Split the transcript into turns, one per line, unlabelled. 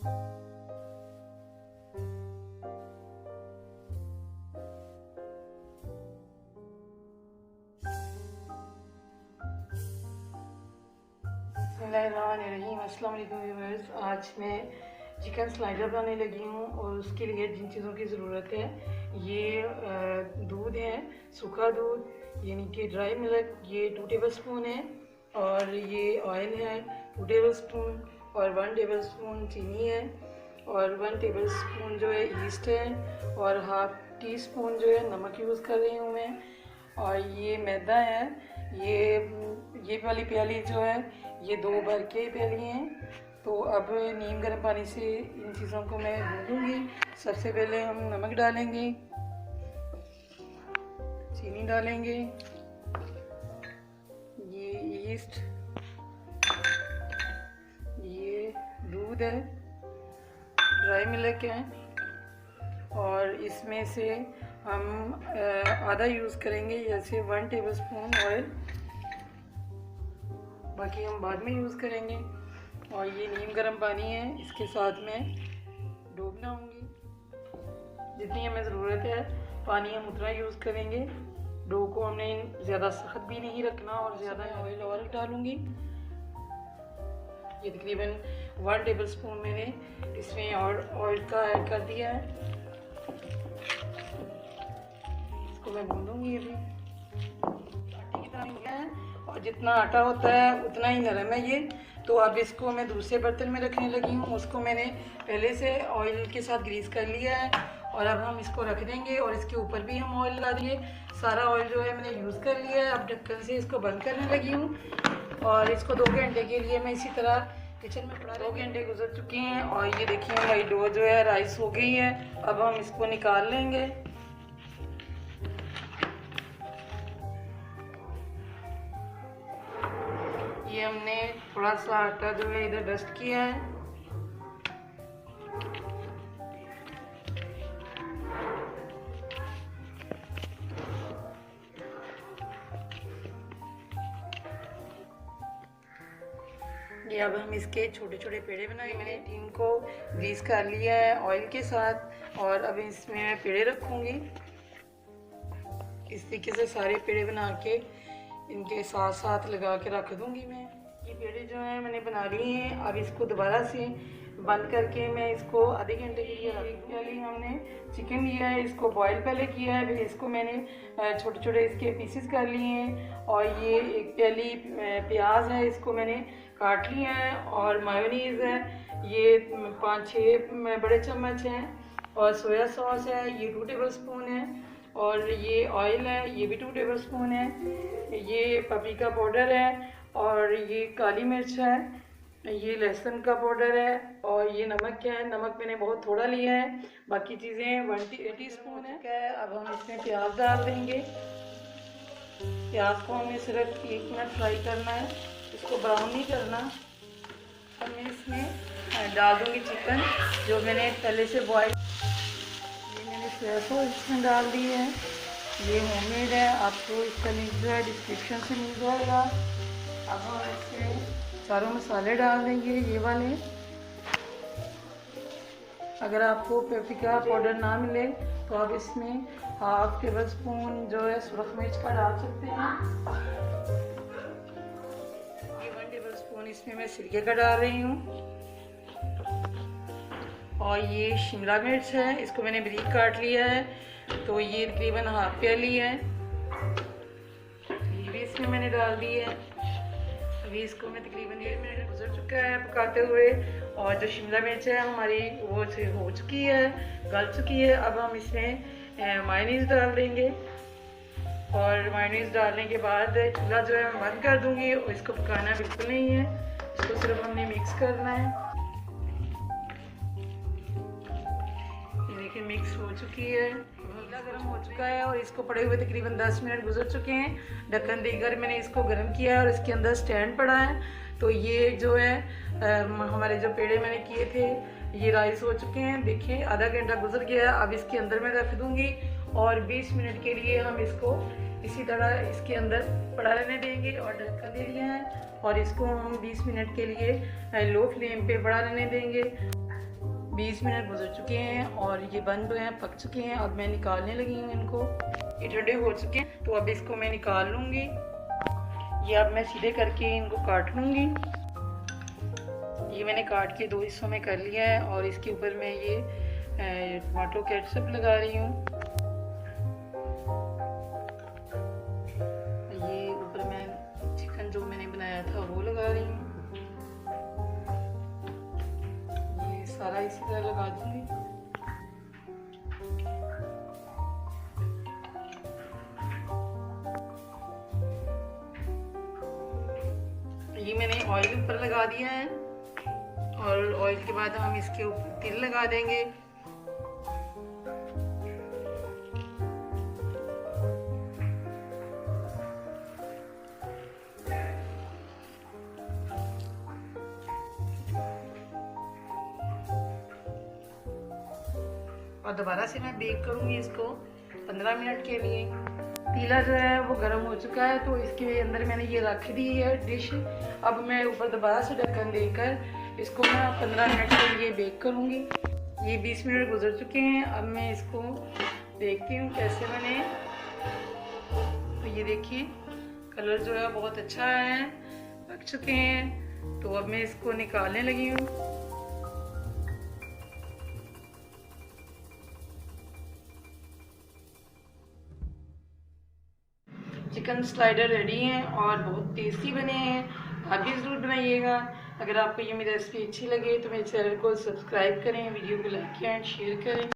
अस्सलाम वालेकुम व्यूअर्स। आज मैं चिकन स्लाइडर बनाने लगी हूँ और उसके लिए जिन चीज़ों की ज़रूरत है, ये दूध है, सूखा दूध यानी कि ड्राई मिल्क, ये 2 टेबलस्पून है, और ये ऑयल है 2 टेबलस्पून, और 1 टेबलस्पून चीनी है, और 1 टेबलस्पून जो है ईस्ट है, और हाफ टी स्पून जो है नमक यूज़ कर रही हूँ मैं, और ये मैदा है। ये वाली प्याली जो है ये 2 भर के प्याली हैं। तो अब नीम गर्म पानी से इन चीज़ों को मैं गूँधूँगी। सबसे पहले हम नमक डालेंगे, चीनी डालेंगे, ये ईस्ट, ये दूध है, ड्राई मिल्क है, और इसमें से हम आधा यूज़ करेंगे, जैसे 1 टेबलस्पून ऑयल, बाकी हम बाद में यूज़ करेंगे। और ये नीम गर्म पानी है, इसके साथ मैं डो बनाऊँगी। जितनी हमें ज़रूरत है पानी हम उतना यूज़ करेंगे। डो को हमने ज़्यादा सख्त भी नहीं रखना, और ज़्यादा ऑयल और डालूँगी। ये तकरीबन 1 टेबलस्पून मैंने इसमें और ऑयल का ऐड कर दिया है। इसको मैं गूँधूँगी अभी। आटे की तरह है, और जितना आटा होता है उतना ही नरम है ये। तो अब इसको मैं दूसरे बर्तन में रखने लगी हूँ। उसको मैंने पहले से ऑयल के साथ ग्रीस कर लिया है, और अब हम इसको रख देंगे, और इसके ऊपर भी हम ऑयल लगा देंगे। सारा ऑयल जो है मैंने यूज़ कर लिया है। अब ढक्कन से इसको बंद करने लगी हूँ, और इसको 2 घंटे के लिए मैं इसी तरह किचन में पड़ा। 2 घंटे गुजर चुके हैं, और ये देखिए हमारी डो जो है राइस हो गई है। अब हम इसको निकाल लेंगे। ये हमने थोड़ा सा आटा जो है इधर डस्ट किया है। ये अब हम इसके छोटे छोटे पेड़े बनाएंगे। मैंने टीन को ग्रीस कर लिया है ऑयल के साथ, और अब इसमें मैं पेड़े रखूँगी। इस तरीके से सारे पेड़े बना के इनके साथ साथ लगा के रख दूँगी मैं। ये पेड़े जो हैं मैंने बना लिए हैं। अब इसको दोबारा से बंद करके मैं इसको आधे घंटे के लिए रख। पहले हमने चिकन लिया है, इसको बॉईल पहले किया है, फिर इसको मैंने छोटे छोटे इसके पीसेस कर लिए हैं। और ये एक प्याली प्याज है, इसको मैंने काट लिया है, और मायोनीज़ है, ये 5-6 बड़े चम्मच हैं, और सोया सॉस है, ये 2 टेबलस्पून है, और ये ऑयल है, ये भी 2 टेबलस्पून है, ये पापरिका पाउडर है, और ये काली मिर्च है, ये लहसुन का पाउडर है, और ये नमक है। नमक मैंने बहुत थोड़ा लिया है, बाकी चीज़ें 1 टीस्पून है। अब हम इसमें प्याज डाल देंगे। प्याज को हमें सिर्फ 1 मिनट फ्राई करना है, इसको ब्राउन नहीं करना। अब मैं इसमें डाल दूँगी चिकन जो मैंने पहले से बॉयल। ये मैंने सोया सॉस इसमें डाल दी है, ये होममेड है, आपको इसका लिंक जो है डिस्क्रिप्शन से मिल जाएगा। अब हम इसमें सारे मसाले डाल देंगे, ये वाले। अगर आपको पेपरिका पाउडर ना मिले तो आप इसमें हाफ टेबलस्पून जो है सुरख मिर्च का डाल सकते हैं। ये 1 टेबलस्पून इसमें मैं सिरके का डाल रही हूँ, और ये शिमला मिर्च है, इसको मैंने बारीक काट लिया है, तो ये तकरीबन हाफ प्याली है, ये भी इसमें मैंने डाल दी है। अभी इसको मैं तकरीबन 1 मिनट गुजर चुका है पकाते हुए, और जो शिमला मिर्च है हमारी वो हो चुकी है, गल चुकी है। अब हम इसमें मायोनीज़ डाल देंगे, और मायोनीज़ डालने के बाद चूल्हा जो है मैं बंद कर दूँगी, और इसको पकाना बिल्कुल नहीं है, इसको सिर्फ हमने मिक्स करना है। ये देखिए मिक्स हो चुकी है, चूल्हा गर्म हो चुका है, और इसको पड़े हुए तकरीबन 10 मिनट गुजर चुके हैं। ढक्कन देकर मैंने इसको गर्म किया है, और इसके अंदर स्टैंड पड़ा है। तो ये जो है हमारे जो पेड़े मैंने किए थे ये राइस हो चुके हैं। देखिए आधा घंटा गुजर गया है। अब इसके अंदर मैं रख दूँगी, और 20 मिनट के लिए हम इसको इसी तरह इसके अंदर पड़ा रहने देंगे, और ढक्कन दे दिया है, और इसको हम 20 मिनट के लिए लो फ्लेम पे पड़ा रहने देंगे। 20 मिनट गुजर चुके हैं और ये बन गए हैं, पक चुके हैं। अब मैं निकालने लगी हूँ इनको। ये ठंडे हो चुके हैं, तो अब इसको मैं निकाल लूँगी। ये अब मैं सीधे करके इनको काट लूँगी। ये मैंने काट के 2 हिस्सों में कर लिया है और इसके ऊपर मैं ये टमाटो केचप लगा रही हूँ। ये ऊपर मैं चिकन जो मैंने बनाया था वो लगा रही हूँ। ये सारा इसी तरह लगा दूँगी। ये मैंने ऑयल ऊपर लगा दिया है और ऑयल के बाद हम इसके ऊपर तिल लगा देंगे। और दोबारा से मैं बेक करूंगी इसको 15 मिनट के लिए। पीला जो है वो गर्म हो चुका है, तो इसके अंदर मैंने ये रख दी है डिश। अब मैं ऊपर दोबारा से ढक्कन देकर इसको मैं 15 मिनट के लिए बेक करूँगी। ये 20 मिनट गुजर चुके हैं। अब मैं इसको देखती हूँ कैसे बने। तो ये देखिए कलर जो है बहुत अच्छा है, पक चुके हैं। तो अब मैं इसको निकालने लगी हूँ। चिकन स्लाइडर रेडी हैं और बहुत टेस्टी बने हैं। आप भी ज़रूर बनाइएगा। अगर आपको ये मेरी रेसिपी अच्छी लगे तो मेरे चैनल को सब्सक्राइब करें, वीडियो को लाइक करें, शेयर करें।